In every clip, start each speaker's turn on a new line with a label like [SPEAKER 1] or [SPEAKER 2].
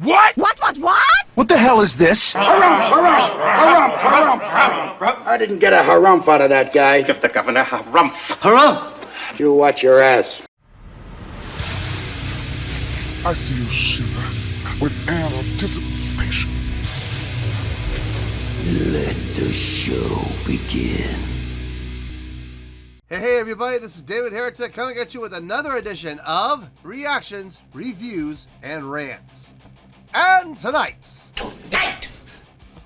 [SPEAKER 1] What?
[SPEAKER 2] What?
[SPEAKER 3] What the hell is this?
[SPEAKER 4] Harumph! I didn't get a harumph out of that guy.
[SPEAKER 5] Give the governor harumph.
[SPEAKER 3] Harumph!
[SPEAKER 4] You watch your ass.
[SPEAKER 1] I see you shiver with anticipation.
[SPEAKER 6] Let the show begin.
[SPEAKER 7] Hey everybody, this is David Heretic coming at you with another edition of Reactions, Reviews, and Rants. And tonight!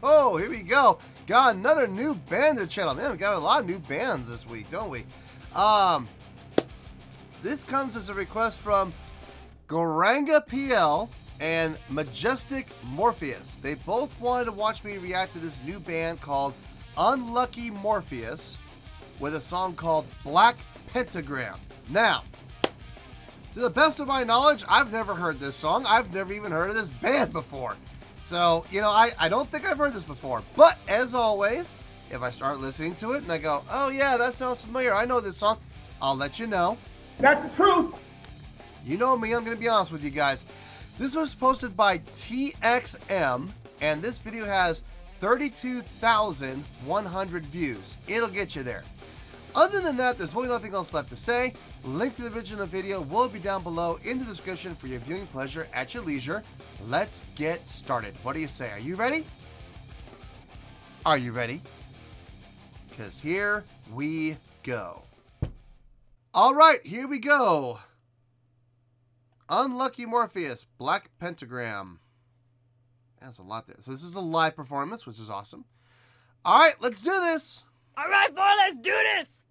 [SPEAKER 7] Oh, here we go. Got another new band to the channel. Man, we got a lot of new bands this week, don't we? This comes as a request from Goranga PL and Majestic Morpheus. They both wanted to watch me react to this new band called Unlucky Morpheus with a song called Black Pentagram. Now, to the best of my knowledge, I've never heard this song. I've never even heard of this band before. So, you know, I don't think I've heard this before. But, as always, if I start listening to it and I go, oh yeah, that sounds familiar, I know this song, I'll let you know.
[SPEAKER 5] That's the truth.
[SPEAKER 7] You know me, I'm going to be honest with you guys. This was posted by TXM, and this video has 32,100 views. It'll get you there. Other than that, there's really nothing else left to say. Link to the original video will be down below in the description for your viewing pleasure at your leisure. Let's get started. What do you say? Are you ready? Are you ready? Because here we go. All right, here we go. Unlucky Morpheus, Black Pentagram. That's a lot there. So this is a live performance, which is awesome. All right, let's do this.
[SPEAKER 2] All right, boy, let's do this.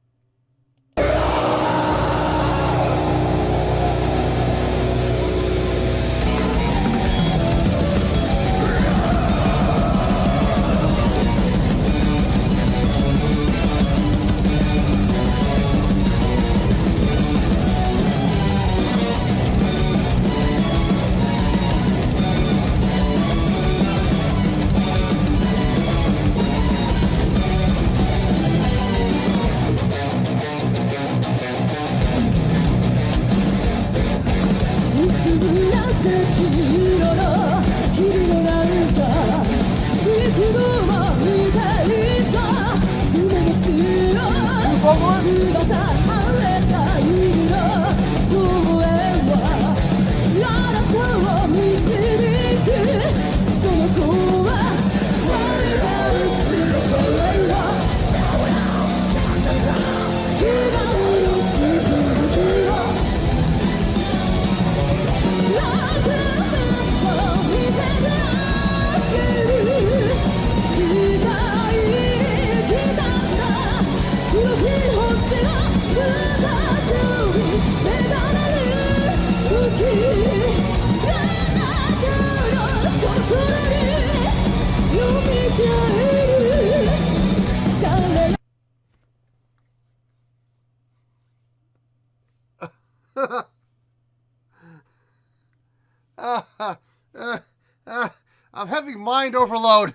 [SPEAKER 7] I'm having mind overload.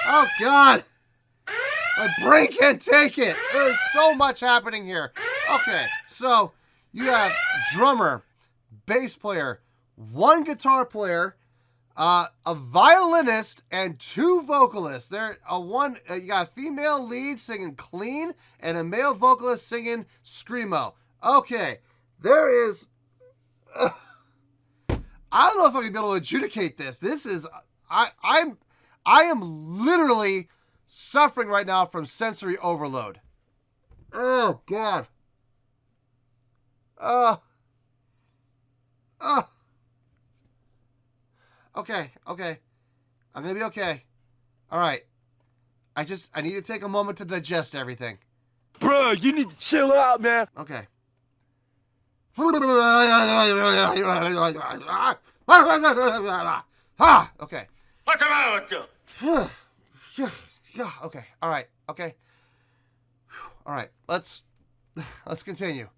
[SPEAKER 7] Oh God, my brain can't take it. There's so much happening here. Okay, so you have drummer, bass player, one guitar player, a violinist, and two vocalists. You got a female lead singing clean and a male vocalist singing screamo. Okay, there is. I don't know if I'm gonna be able to adjudicate this. This is I am literally suffering right now from sensory overload. Oh God. Okay. I'm gonna be okay. All right. I need to take a moment to digest everything.
[SPEAKER 3] Bro, you need to chill out, man.
[SPEAKER 7] Okay. Okay.
[SPEAKER 5] What's the matter with you?
[SPEAKER 7] Yeah, okay. All right. Okay. All right. Let's continue.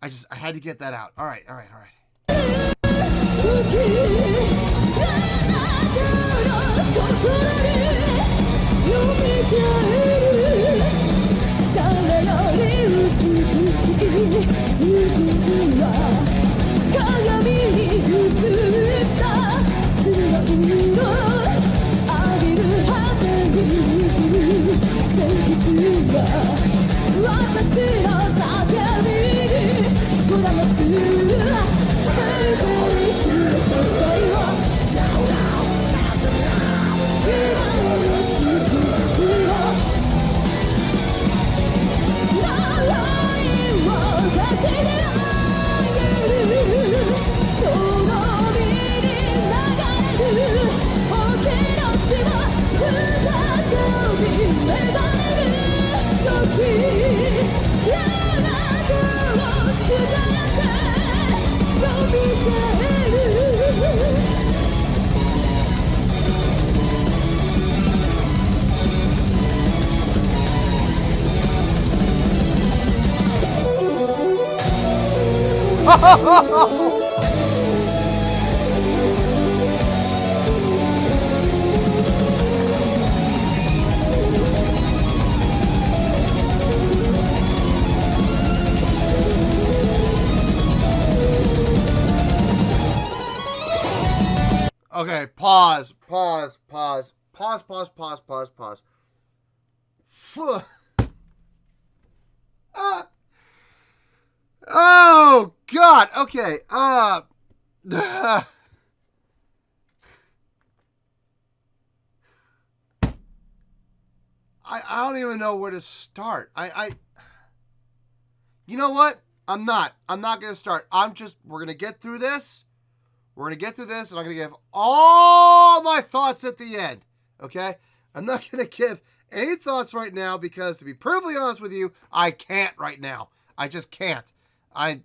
[SPEAKER 7] I had to get that out. All right. Okay, pause. Phew. Oh, God. Okay. I don't even know where to start. You know what? I'm not going to start. We're going to get through this. We're going to get through this, and I'm going to give all my thoughts at the end. Okay? I'm not going to give any thoughts right now because, to be perfectly honest with you, I can't right now. I just can't. I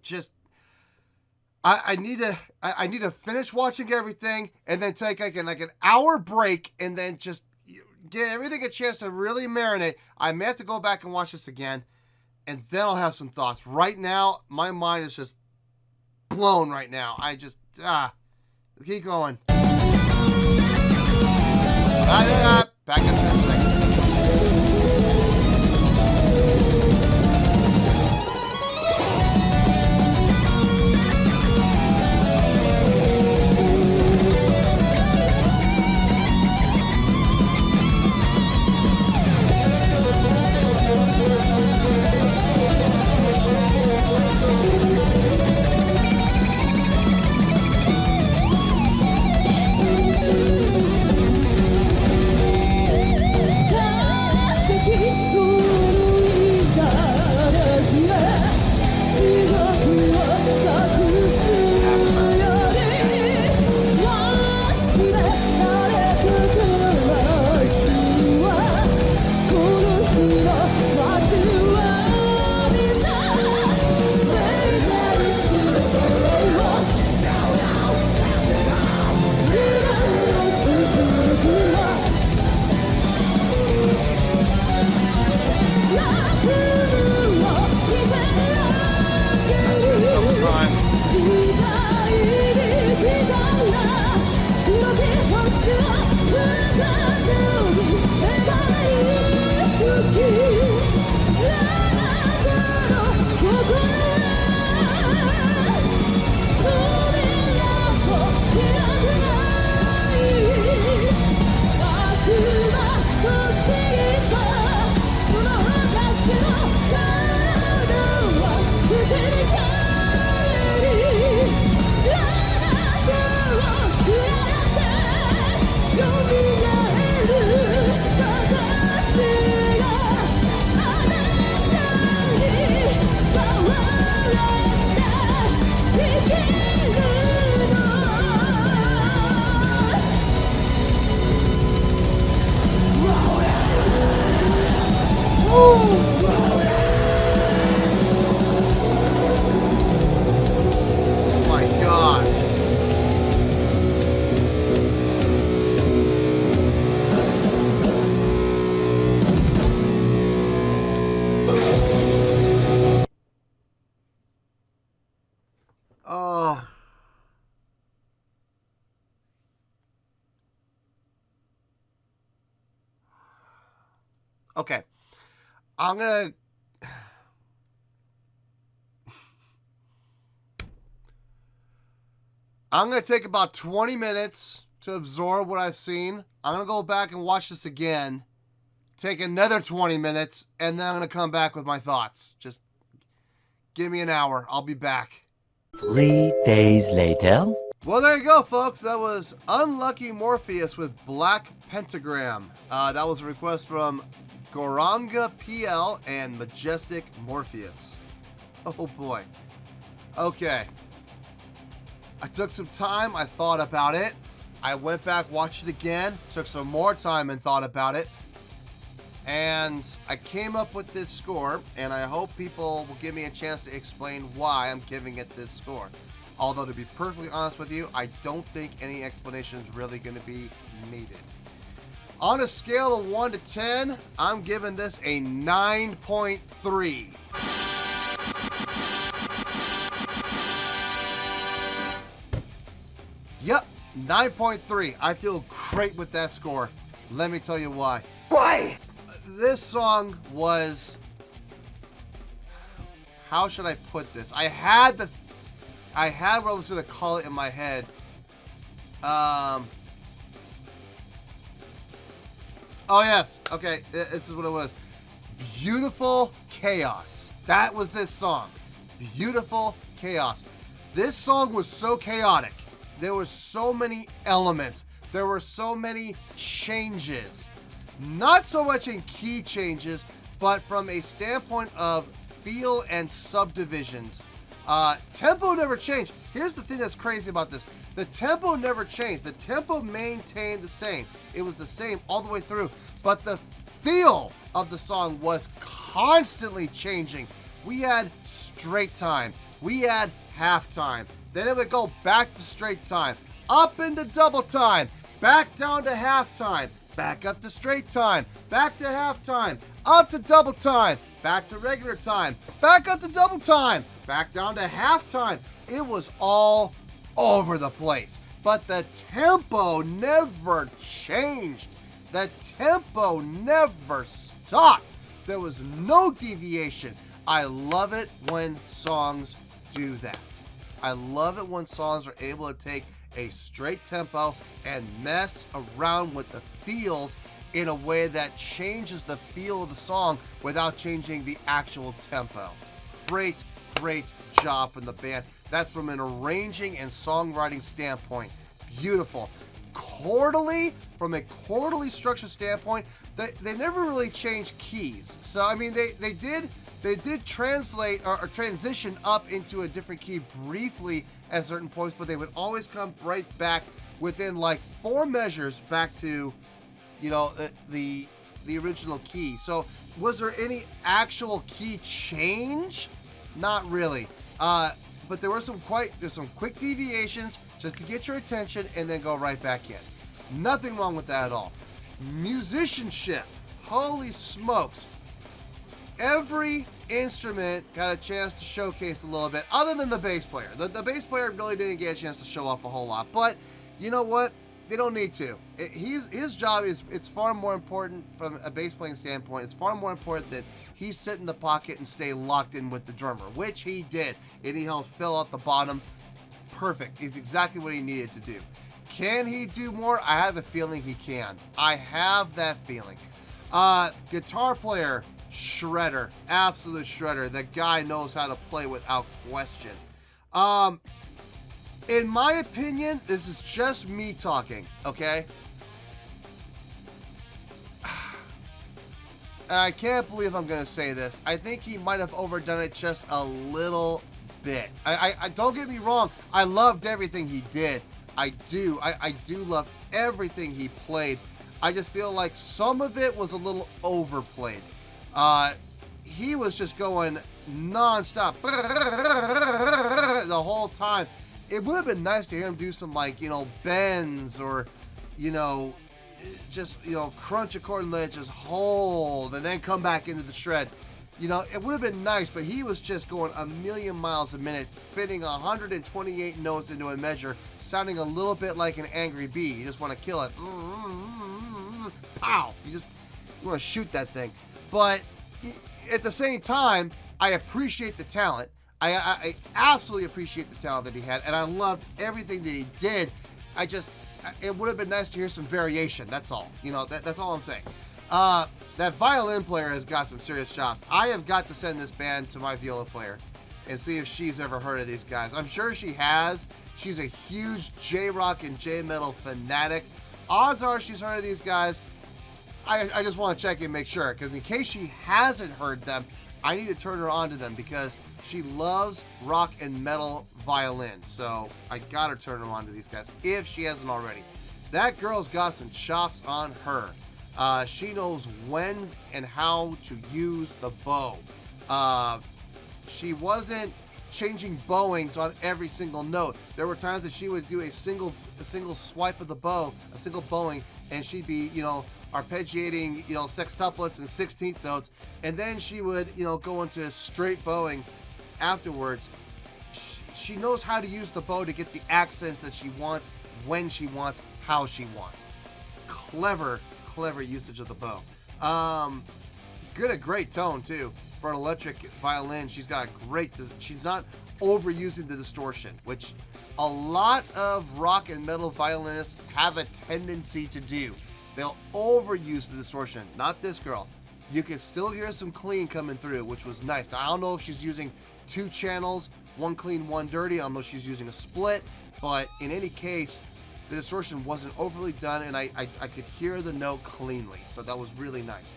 [SPEAKER 7] need to finish watching everything and then take like an hour break and then just get everything a chance to really marinate. I may have to go back and watch this again, and then I'll have some thoughts. Right now, my mind is just blown right now. Keep going. Back up in a second. Okay. I'm going to take about 20 minutes to absorb what I've seen. I'm going to go back and watch this again, take another 20 minutes, and then I'm going to come back with my thoughts. Just give me an hour. I'll be back.
[SPEAKER 6] 3 days later.
[SPEAKER 7] Well, there you go, folks. That was Unlucky Morpheus with Black Pentagram. That was a request from Goranga PL and Majestic Morpheus. Oh, boy. Okay. I took some time. I thought about it. I went back, watched it again, took some more time and thought about it. And I came up with this score, and I hope people will give me a chance to explain why I'm giving it this score. Although, to be perfectly honest with you, I don't think any explanation is really going to be needed. On a scale of 1 to 10, I'm giving this a 9.3. Yep, 9.3. I feel great with that score. Let me tell you why.
[SPEAKER 3] Why?
[SPEAKER 7] This song was... How should I put this? I had what I was going to call it in my head. Oh, yes. Okay, this is what it was. Beautiful Chaos. That was this song. Beautiful Chaos. This song was so chaotic. There were so many elements. There were so many changes. Not so much in key changes, but from a standpoint of feel and subdivisions. Tempo never changed. Here's the thing that's crazy about this. The tempo never changed. The tempo maintained the same. It was the same all the way through. But the feel of the song was constantly changing. We had straight time. We had half time. Then it would go back to straight time, up into double time, back down to half time, back up to straight time, back to half time, up to double time, back to regular time, back up to double time, back down to half time. It was all over the place, but the tempo never changed. The tempo never stopped. There was no deviation. I love it when songs do that. I love it when songs are able to take a straight tempo and mess around with the feels in a way that changes the feel of the song without changing the actual tempo. Great, great job from the band. That's from an arranging and songwriting standpoint. Beautiful. Chordally, from a chordally structure standpoint, they never really changed keys. So, I mean, they did translate or transition up into a different key briefly at certain points, but they would always come right back within like 4 measures back to, you know, the original key. So was there any actual key change? Not really. But there were some quick deviations just to get your attention and then go right back in. Nothing wrong with that at all. Musicianship. Holy smokes. Every instrument got a chance to showcase a little bit, other than the bass player. The bass player really didn't get a chance to show off a whole lot, but you know what? They don't need to. His job it's far more important from a bass playing standpoint. It's far more important that he sit in the pocket and stay locked in with the drummer, which he did, and he helped fill out the bottom. Perfect. Is exactly what he needed to do. Can he do more? I have a feeling he can. I have that feeling. Guitar player. Shredder, absolute shredder. The guy knows how to play without question. In my opinion, this is just me talking, okay? I can't believe I'm gonna say this. I think he might have overdone it just a little bit. I don't get me wrong. I loved everything he did. I do love everything he played. I just feel like some of it was a little overplayed. He was just going non-stop the whole time. It would have been nice to hear him do some, like, you know, bends or, you know, just, you know, crunch a chord and let it just hold and then come back into the shred. You know, it would have been nice, but he was just going a million miles a minute, fitting 128 notes into a measure, sounding a little bit like an angry bee. You just want to kill it. Pow! You want to shoot that thing. But at the same time, I appreciate the talent. I absolutely appreciate the talent that he had, and I loved everything that he did. I it would have been nice to hear some variation. That's all. You know, that's all I'm saying. That violin player has got some serious chops. I have got to send this band to my viola player and see if she's ever heard of these guys. I'm sure she has. She's a huge J-rock and J-metal fanatic. Odds are she's heard of these guys. I just want to check and make sure, because in case she hasn't heard them, I need to turn her on to them because she loves rock and metal violin. So I got to turn her on to these guys if she hasn't already. That girl's got some chops on her. She knows when and how to use the bow. She wasn't changing bowings on every single note. There were times that she would do a single swipe of the bow, a single bowing, and she'd be, you know, arpeggiating, you know, sextuplets and 16th notes, and then she would, you know, go into straight bowing afterwards. She knows how to use the bow to get the accents that she wants, when she wants, how she wants. Clever usage of the bow. A great tone too. For an electric violin, she's got a great, she's not overusing the distortion, which a lot of rock and metal violinists have a tendency to do. They'll overuse the distortion. Not this girl. You can still hear some clean coming through, which was nice. Now, I don't know if she's using 2 channels, one clean, one dirty. I don't know if she's using a split, but in any case, the distortion wasn't overly done, and I could hear the note cleanly, so that was really nice.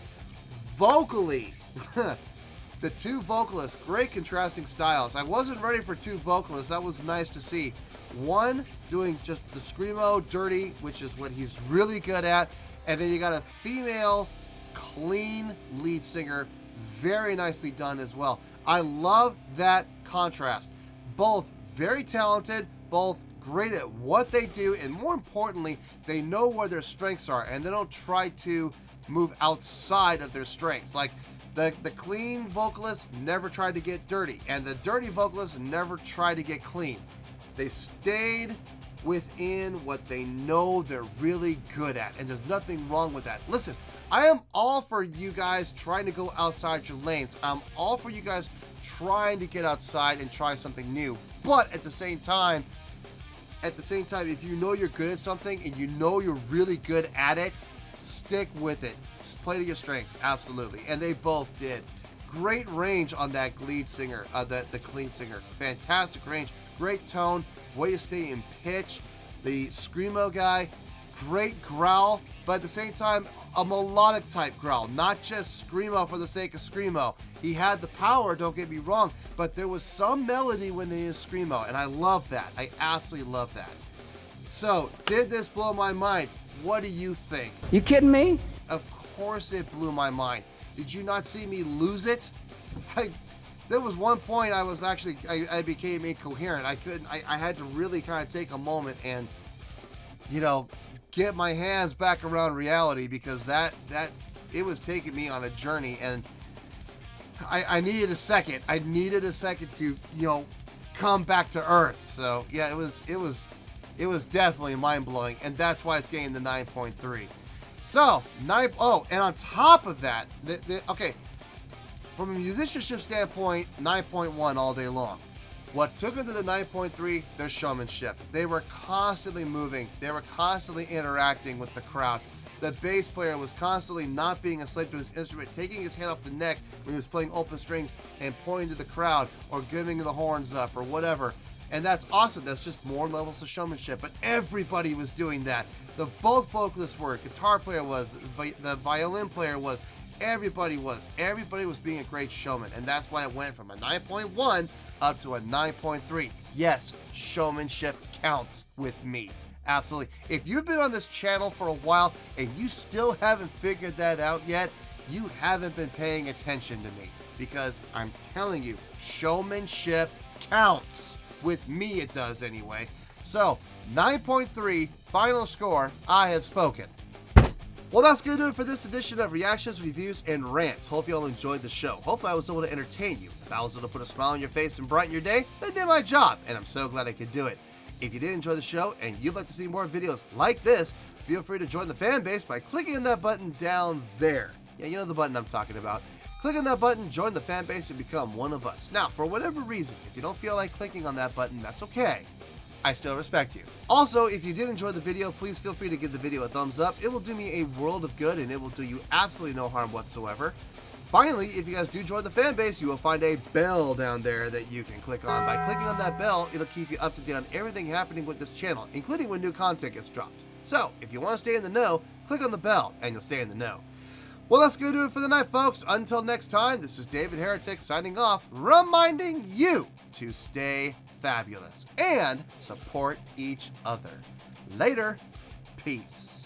[SPEAKER 7] Vocally, the 2 vocalists, great contrasting styles. I wasn't ready for 2 vocalists. That was nice to see. One doing just the screamo, dirty, which is what he's really good at, and then you got a female, clean lead singer, very nicely done as well. I love that contrast. Both very talented, both great at what they do, and more importantly, they know where their strengths are, and they don't try to move outside of their strengths. Like the clean vocalist never tried to get dirty, and the dirty vocalist never tried to get clean. They stayed within what they know they're really good at, and there's nothing wrong with that. Listen, I am all for you guys trying to go outside your lanes. I'm all for you guys trying to get outside and try something new, but at the same time, if you know you're good at something and you know you're really good at it, stick with it. Just play to your strengths, absolutely. And they both did. Great range on that lead singer, the clean singer. Fantastic range, great tone, way to stay in pitch. The screamo guy, great growl, but at the same time, a melodic type growl, not just screamo for the sake of screamo. He had the power, don't get me wrong, but there was some melody when they used screamo, and I love that. I absolutely love that. So, did this blow my mind? What do you think?
[SPEAKER 2] You kidding me?
[SPEAKER 7] Of course it blew my mind. Did you not see me lose it? There was one point I became incoherent. I had to really kind of take a moment and, you know, get my hands back around reality, because that it was taking me on a journey, and I needed a second. I needed a second to, you know, come back to earth. So yeah, it was definitely mind-blowing, and that's why it's getting the 9.3. So and on top of that, okay, from a musicianship standpoint, 9.1 all day long. What took it to the 9.3, their showmanship. They were constantly moving. They were constantly interacting with the crowd. The bass player was constantly not being a slave to his instrument, taking his hand off the neck when he was playing open strings and pointing to the crowd or giving the horns up or whatever. And that's awesome. That's just more levels of showmanship. But everybody was doing that. Both vocalists were, guitar player was, the violin player was, everybody was being a great showman. And that's why it went from a 9.1 up to a 9.3. Yes, showmanship counts with me. Absolutely. If you've been on this channel for a while and you still haven't figured that out yet, you haven't been paying attention to me, because I'm telling you, showmanship counts. With me, it does anyway. So, 9.3, final score, I have spoken. Well, that's going to do it for this edition of Reactions, Reviews, and Rants. Hope you all enjoyed the show. Hopefully I was able to entertain you. If I was able to put a smile on your face and brighten your day, then I did my job, and I'm so glad I could do it. If you did enjoy the show and you'd like to see more videos like this, feel free to join the fan base by clicking on that button down there. Yeah, you know the button I'm talking about. Click on that button, join the fan base, and become one of us. Now, for whatever reason, if you don't feel like clicking on that button, that's okay. I still respect you. Also, if you did enjoy the video, please feel free to give the video a thumbs up. It will do me a world of good, and it will do you absolutely no harm whatsoever. Finally, if you guys do join the fan base, you will find a bell down there that you can click on. By clicking on that bell, it'll keep you up to date on everything happening with this channel, including when new content gets dropped. So, if you want to stay in the know, click on the bell, and you'll stay in the know. Well, that's going to do it for the night, folks. Until next time, this is David Heretic signing off, reminding you to stay fabulous and support each other. Later. Peace.